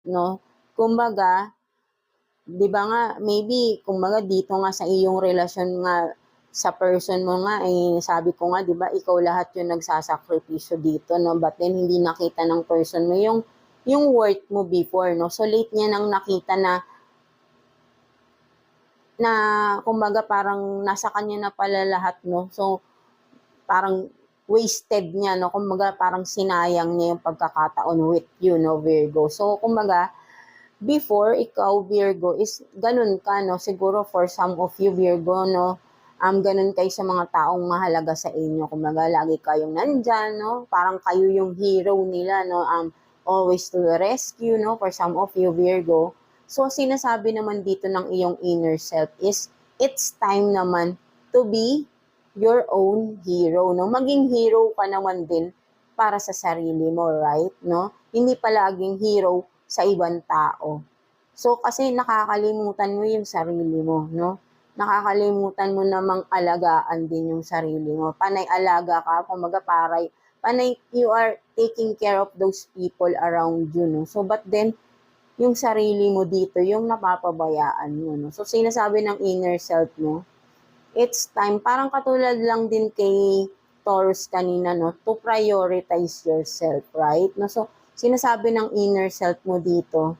no? Kumbaga, 'di ba nga, maybe, kumbaga dito nga sa iyong relasyon nga, sa person mo nga, sabi ko nga, 'di ba, ikaw lahat yung nagsasakripisyo dito, no? But then, hindi nakita ng person mo yung worth mo before, no? So, late niya nang nakita na kumbaga parang nasa kanya na pala lahat, no? So, parang wasted niya, no? Kumbaga parang sinayang niya yung pagkakataon with you, no, Virgo. So, kumbaga, before, ikaw, Virgo, is ganun ka, no? Siguro for some of you, Virgo, no? Ganun kayo sa mga taong mahalaga sa inyo. Kumbaga, lagi kayong nandyan, no? Parang kayo yung hero nila, no? Always to the rescue, no? For some of you, Virgo. So, sinasabi naman dito ng iyong inner self is, it's time naman to be your own hero, no? Maging hero ka naman din para sa sarili mo, right? No? Hindi palaging hero sa ibang tao. So, kasi nakakalimutan mo yung sarili mo, no? Nakakalimutan mo namang alagaan din yung sarili mo. Panay alaga ka, kumbaga panay you are taking care of those people around you, no? So, but then, yung sarili mo dito, yung napapabayaan mo, no? So, sinasabi ng inner self mo, it's time, parang katulad lang din kay Taurus kanina, no, to prioritize yourself, right? No, so, sinasabi ng inner self mo dito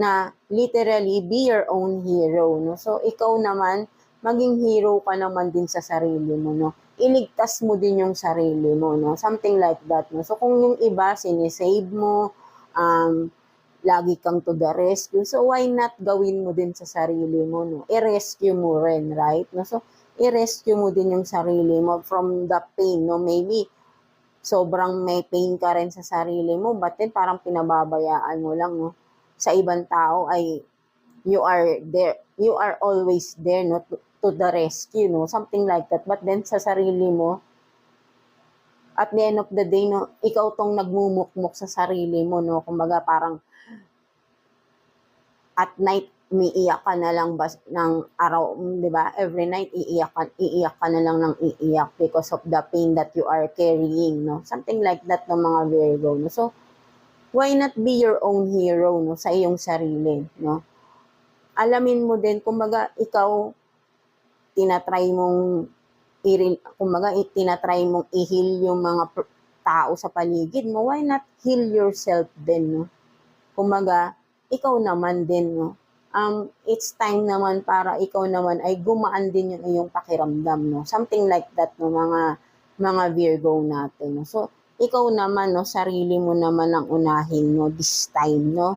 na literally be your own hero, no? So, ikaw naman, maging hero ka naman din sa sarili mo, no? Iligtas mo din yung sarili mo, no? Something like that, no? So, kung yung iba, sinisave mo, lagi kang to the rescue. So, why not gawin mo din sa sarili mo, no? I-rescue mo rin, right? No? So, i-rescue mo din yung sarili mo from the pain, no? Maybe, sobrang may pain ka rin sa sarili mo, but then parang pinababayaan mo lang, no? Sa ibang tao ay you are there, you are always there, no? To the rescue, no? Something like that. But then, sa sarili mo, at the end of the day, no, ikaw tong nagmumukmuk sa sarili mo, no? Kumbaga, parang at night, umiiyak ka na lang ng araw, di ba? Every night, iiyak ka na lang ng iiyak because of the pain that you are carrying, no? Something like that ng mga Virgo, no? So, why not be your own hero, no? Sa iyong sarili, no? Alamin mo din, kumbaga, ikaw, tinatry mong i-heal yung mga tao sa paligid mo. Why not heal yourself din, no? Kumbaga, ikaw naman din, no? It's time naman para ikaw naman ay gumaan din yung iyong pakiramdam, no? Something like that, no, mga Virgo natin, no? So, ikaw naman, no, sarili mo naman ang unahin, no, this time, no?